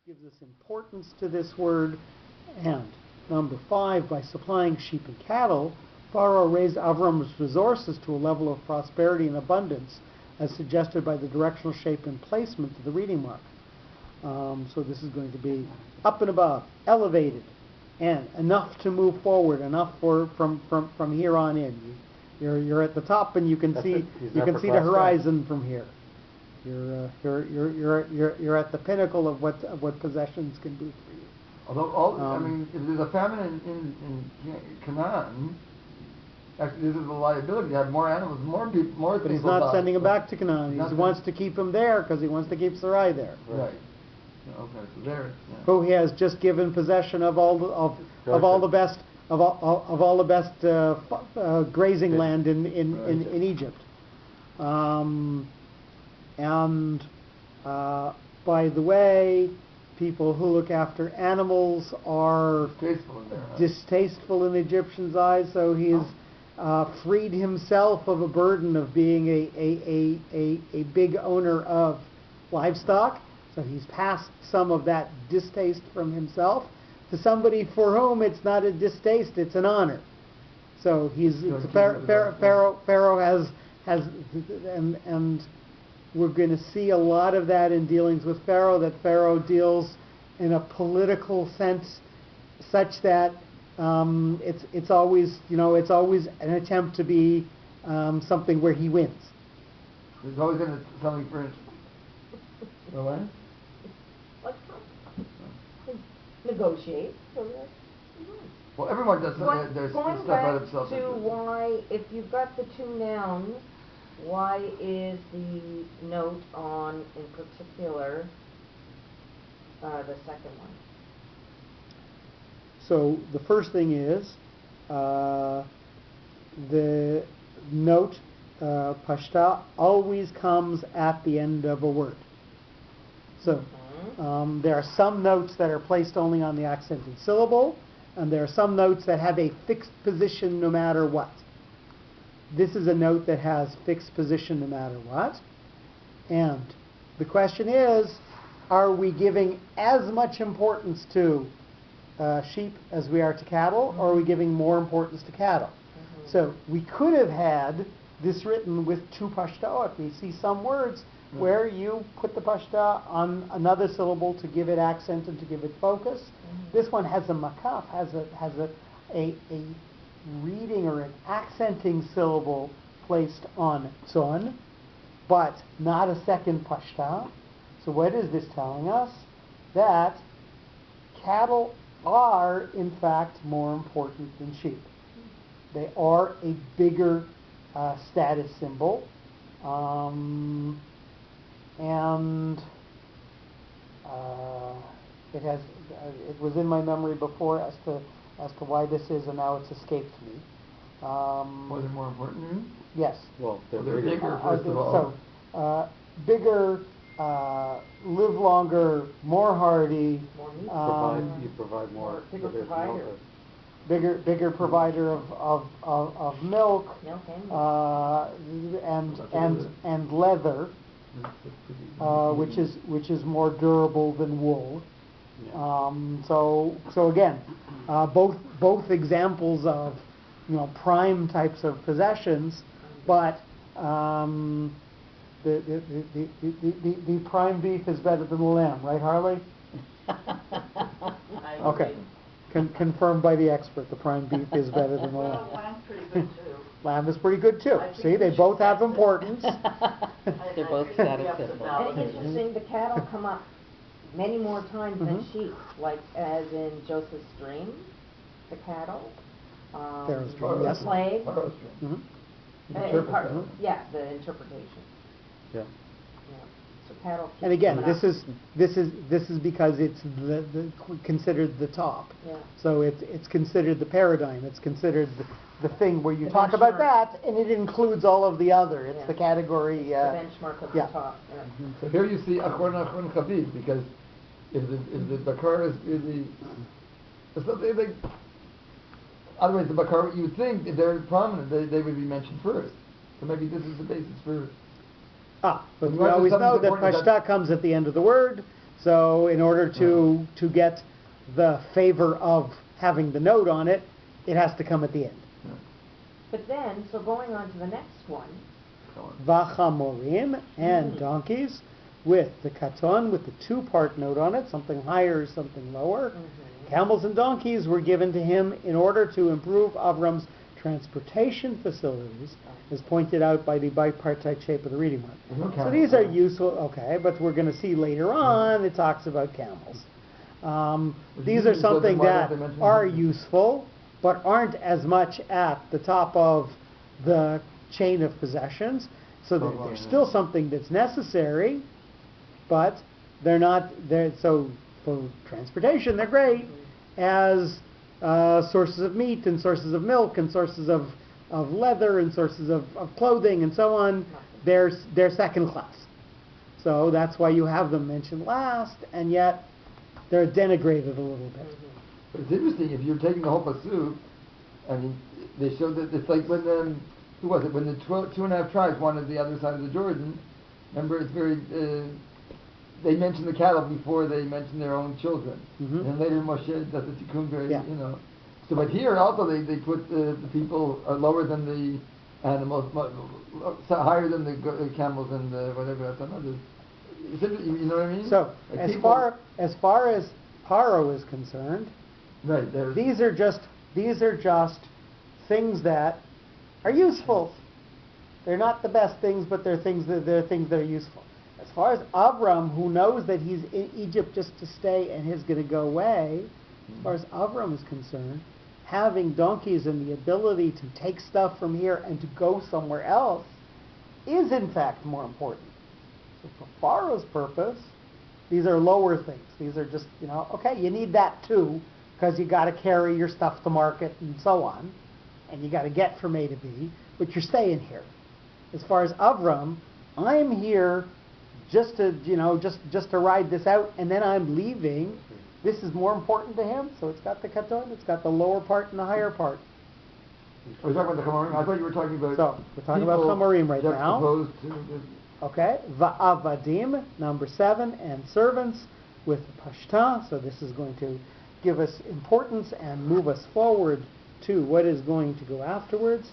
gives us importance to this word. And number 5, by supplying sheep and cattle, Pharaoh raised Avram's resources to a level of prosperity and abundance, as suggested by the directional shape and placement of the reading mark. So this is going to be up and above, elevated, and enough to move forward, enough from here on in. You're at the top, and you can see the horizon from here. You're at the pinnacle of what possessions can do for you. Although if there's a famine in Canaan, actually this is a liability. You have more animals, more people, more. But he's not sending them back to Canaan. He wants to keep them there because he wants to keep Sarai there. Right. Okay, so there. Yeah. Who he has just given possession of all the best grazing land in Egypt. By the way, people who look after animals are distasteful in the Egyptians' eyes. So he has freed himself of a burden of being a big owner of livestock. So he's passed some of that distaste from himself to somebody for whom it's not a distaste, it's an honor. So Pharaoh has and we're going to see a lot of that in dealings with Pharaoh, that Pharaoh deals in a political sense such that it's always an attempt to be something where he wins. There's always going to something for it. What? Negotiate. Well, everyone does their stuff by themselves. Going back to why, if you've got the two nouns, why is the note on, in particular, the second one? So the first thing is the note, pashta, always comes at the end of a word. So there are some notes that are placed only on the accented syllable, and there are some notes that have a fixed position no matter what. This is a note that has fixed position no matter what. And the question is, are we giving as much importance to sheep as we are to cattle, or are we giving more importance to cattle? So we could have had this written with two pashtaot. We see some words where you put the pashta on another syllable to give it accent and to give it focus. This one has a makaf, has a reading or an accenting syllable placed on tzon, but not a second pashta. So what is this telling us? That cattle are, in fact, more important than sheep. They are a bigger status symbol. And it was in my memory before as to why this is, and now it's escaped me. Was it more important? Yes. Well, they're bigger, first of all. So, bigger, live longer, more hardy. You provide more. Bigger provider. Bigger provider of milk, and leather. Which is more durable than wool. So again, both examples of prime types of possessions, but the prime beef is better than the lamb, right, Harley? Okay, confirmed by the expert. The prime beef is better than the lamb. Lamb's pretty good too. Lamb is pretty good too. See, they both have importance. They're both status symbols. And it's interesting, the cattle come up many more times than sheep, like as in Joseph's dream, the cattle, Pharaoh's dream, yes. the plague, Mm-hmm. the interpretation. Yeah. So cattle. And again, this is because it's the considered the top. Yeah. So it's considered the paradigm. It's considered the thing where you talk about that, and it includes all of the other. It's the category. The benchmark of the top. Yeah. So here you see Achron Chavib, because if the bakar is the otherwise the bakar, you would think if they're prominent they would be mentioned first. So maybe this is the basis for. But we always know that pashta comes at the end of the word. So in order to get the favor of having the note on it, it has to come at the end. But then, so going on to the next one. Vachamorim, and donkeys, with the katon, with the two-part note on it, something higher, something lower. Camels and donkeys were given to him in order to improve Avram's transportation facilities, as pointed out by the bipartite shape of the reading mark. So these are useful, okay, but we're going to see later on it talks about camels. These are something that are useful, but aren't as much at the top of the chain of possessions. So they're still something that's necessary, but they're not, so for transportation they're great as sources of meat and sources of milk and sources of leather and sources of clothing and so on. They're second class. So that's why you have them mentioned last, and yet they're denigrated a little bit. But it's interesting, if you're taking the whole pasuk, I mean, they show that it's like when who was it? When the 2.5 tribes wanted the other side of the Jordan. Remember, it's very. They mentioned the cattle before they mentioned their own children, and later Moshe does the tikkun very, you know. So, but here also they put the people are lower than the animals, higher than the camels and whatever else. You know what I mean? So, like as far as Paro is concerned, right, these are just things that are useful. They're not the best things, but they're things that are useful. As far as Avram, who knows that he's in Egypt just to stay and he's going to go away, as far as Avram is concerned, having donkeys and the ability to take stuff from here and to go somewhere else is in fact more important. So for Pharaoh's purpose, these are lower things. These are just, okay, you need that too, because you got to carry your stuff to market and so on, and you got to get from A to B, but you're staying here. As far as Avram, I'm here just to, just to ride this out, and then I'm leaving. This is more important to him, so it's got the katon, it's got the lower part and the higher part. Are you talking about the Chamorim? I thought you were talking about. So we're talking about Chamorim right now. Okay, va'avadim, number 7, and servants with pashta. So this is going to give us importance and move us forward to what is going to go afterwards.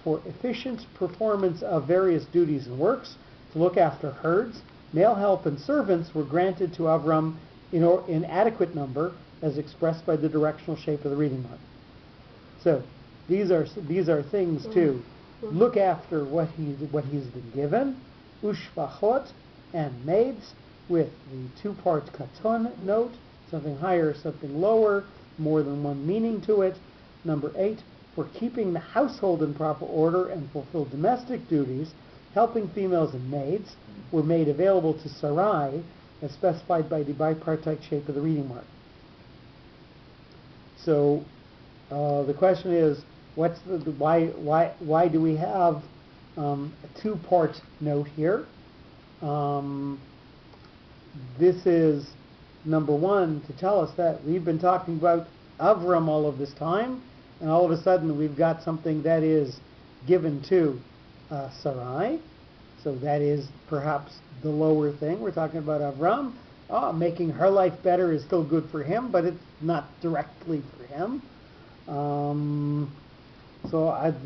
For efficient performance of various duties and works, to look after herds, male help and servants were granted to Avram in adequate number, as expressed by the directional shape of the reading mark. So these are things to look after what he's been given. Ushvachot, and maids with the two-part katon note, something higher, something lower, more than one meaning to it. Number 8, for keeping the household in proper order and fulfill domestic duties, helping females and maids were made available to Sarai, as specified by the bipartite shape of the reading mark. So the question is, why do we have a two-part note here? This is number 1 to tell us that we've been talking about Avram all of this time, and all of a sudden we've got something that is given to Sarai. So that is perhaps the lower thing. We're talking about Avram. Making her life better is still good for him, but it's not directly for him.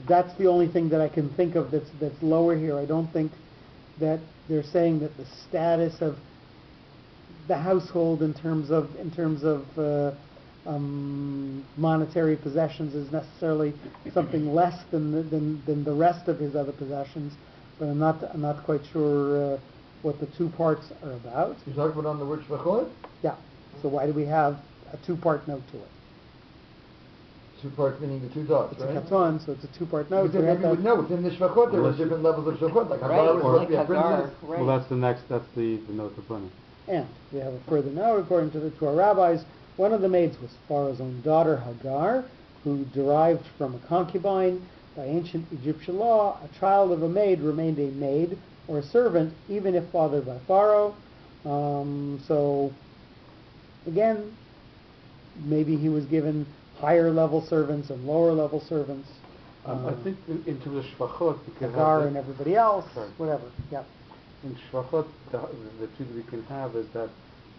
That's the only thing that I can think of that's lower here. I don't think that they're saying that the status of the household in terms of monetary possessions is necessarily something less than the rest of his other possessions. But I'm not quite sure what the two parts are about. You're talking about on the word shvachot? Yeah. So why do we have a two-part note to it? Two parts meaning the two dots, it's right? It's a katon, so it's a two-part note. Because maybe we would know within the shvachot there were different levels of shvachot, like Hagar was supposed to be a princess. Well, that's the note of Bunny. And we have a further note, according to our rabbis, one of the maids was Pharaoh's own daughter, Hagar, who derived from a concubine. By ancient Egyptian law, a child of a maid remained a maid or a servant, even if fathered by Pharaoh. So, again, maybe he was given higher level servants and lower level servants. I think in terms of shvachot, Hagar and everybody else, whatever. Yeah. In shvachot, the two that we can have is that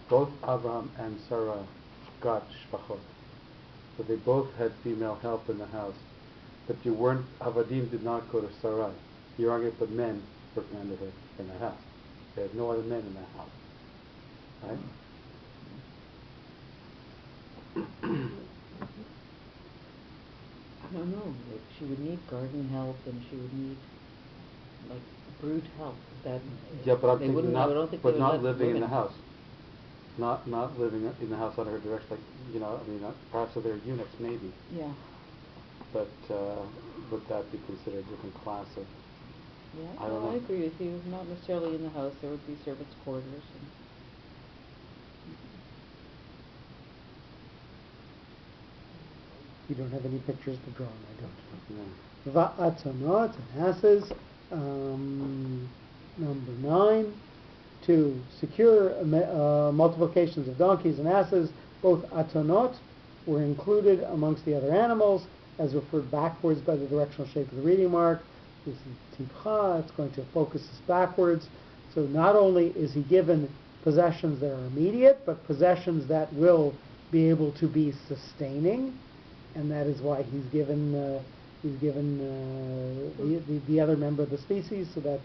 both Abraham and Sarah got shvachot. So they both had female help in the house. But you weren't, Avadim did not go to Sarai. You aren't going to put men working under her in the house. They had no other men in that house. Right? I don't know. She would need garden help, and she would need like brood help. That Yeah, but I'm they thinking wouldn't. I don't think they would not let living in women. the house. Not living in the house under her direction. Like, you know, I mean, perhaps if they're eunuchs, maybe. Yeah. But would that be considered a different class of? Yeah. I don't I know. agree with you. Not necessarily in the house. There would be servants' quarters. And You don't have any pictures to draw, I don't. No. Va'atanot, and asses. Number 9, to secure multiplications of donkeys and asses. Both atanot were included amongst the other animals, as referred backwards by the directional shape of the reading mark. This is tipcha, it's going to focus us backwards. So not only is he given possessions that are immediate, but possessions that will be able to be sustaining, and that is why he's given the other member of the species, so that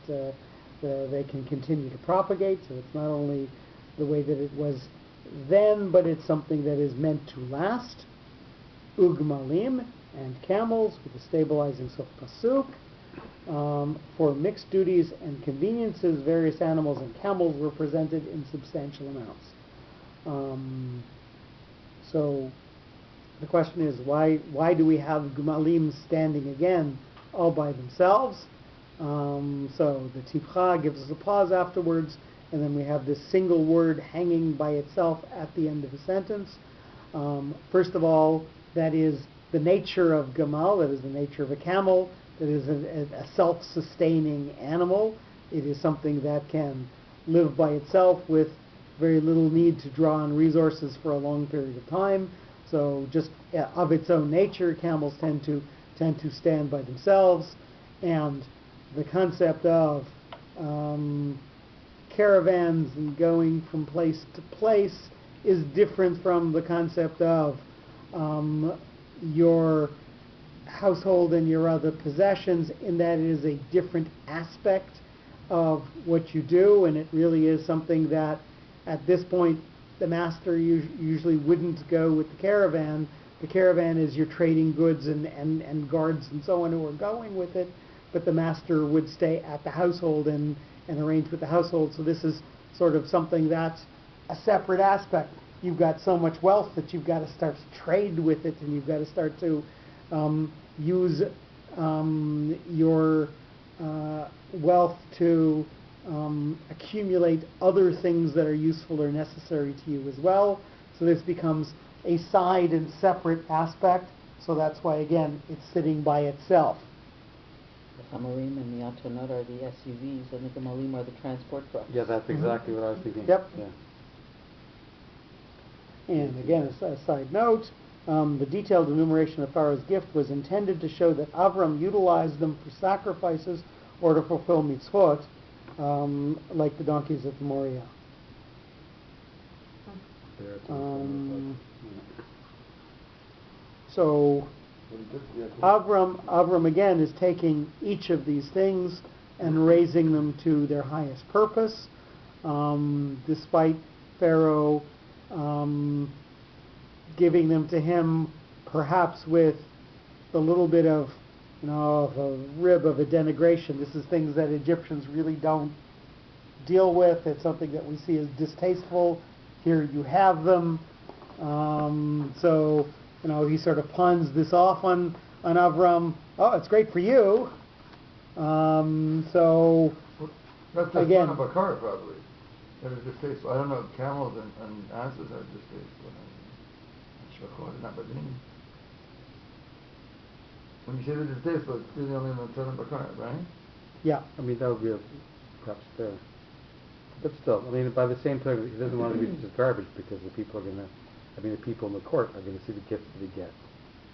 they can continue to propagate. So it's not only the way that it was then, but it's something that is meant to last. Ugmalim, and camels, with the stabilizing sof pasuk. For mixed duties and conveniences, various animals and camels were presented in substantial amounts. So the question is, why do we have Gumalim standing again all by themselves? So the Tipcha gives us a pause afterwards, and then we have this single word hanging by itself at the end of a sentence. First of all, that is the nature of Gamal, that is the nature of a camel, that is a self-sustaining animal. It is something that can live by itself with very little need to draw on resources for a long period of time. So just of its own nature, camels tend to stand by themselves, and the concept of caravans and going from place to place is different from the concept of your household and your other possessions, in that it is a different aspect of what you do, and it really is something that at this point the master usually wouldn't go with the caravan. The caravan is your trading goods and guards and so on who are going with it, but the master would stay at the household and arrange with the household. So this is sort of something that's a separate aspect. You've got so much wealth that you've got to start to trade with it, and you've got to start to use your wealth to accumulate other things that are useful or necessary to you as well. So this becomes a side and separate aspect. So that's why, again, it's sitting by itself. the Hamarim and the Atonot are the SUVs, and the Gemalim are the transport trucks. Yeah, that's exactly what I was thinking. Yep. Yeah. And again, a side note, the detailed enumeration of Pharaoh's gift was intended to show that Avram utilized them for sacrifices or to fulfill mitzvot, like the donkeys at the Moriah. There it's So Avram again is taking each of these things and raising them to their highest purpose, despite Pharaoh giving them to him, perhaps with a little bit of, of a rib of a denigration. This is things that Egyptians really don't deal with. It's something that we see as distasteful. Here you have them. So, he sort of pawns this off on Avram. Oh, it's great for you. So, That's just again, one of a car, probably. That is distasteful. I don't know if camels and asses are distasteful. Not but when you say they're distasteful, it's really only in the Tzadam Bakar, right? yeah. I mean, that would be perhaps fair. But still, I mean, by the same token, he doesn't want to be just garbage, because the people are going to, the people in the court are going to see the gifts that he gets.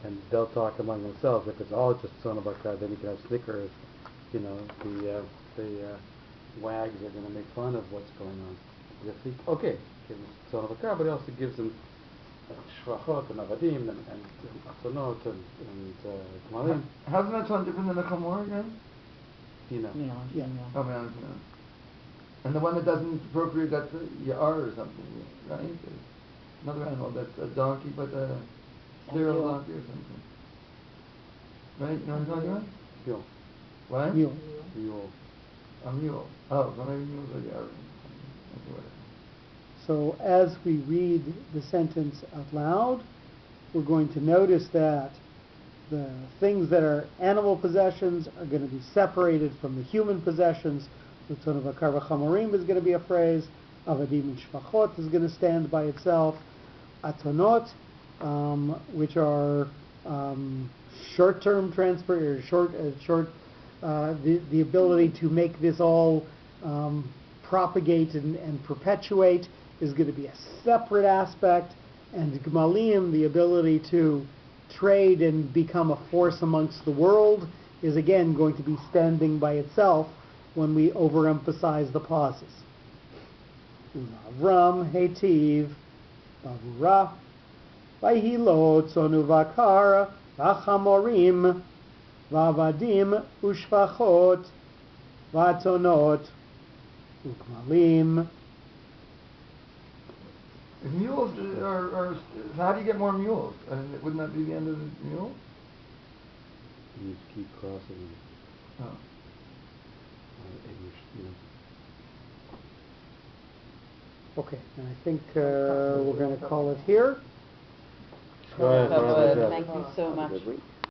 And they'll talk among themselves. If it's all just son of Bakar, then you can have Snickers, the wags are going to make fun of what's going on. Okay, gives son of a car, but he also gives them shvachot and avadim and atonot and gmalim. How's that one different than the chamor again? Female. Male, Yeah. female. Oh, man, no. And the one that doesn't procreate, that's a yar or something, right? Another animal that's a donkey, but a sterile mule. donkey or something. Right? You know what I'm talking about? Mule. What? Mule. Mule. A mule. Oh, so maybe mules are yar. Okay, whatever. So as we read the sentence out loud, we're going to notice that the things that are animal possessions are going to be separated from the human possessions. Lutzon of Akar v'chamorim is going to be a phrase. Avadim and shvachot is going to stand by itself. Atonot, which are short-term transfer, or the ability to make this all propagate and perpetuate, is going to be a separate aspect. And Gmalim, the ability to trade and become a force amongst the world, is again going to be standing by itself when we overemphasize the pauses. Avram, Hetiv, Bavura, Vayhilo, Tzonu Vakar, Vachamorim, Vavadim, Ushvachot, Vatonot, Ukmalim. If mules are, how do you get more mules? Wouldn't that be the end of the mule? You just keep crossing them. Oh. Okay, and I think we're going to call it here. Right, That's right, good. right. Thank you so Have a much. good week.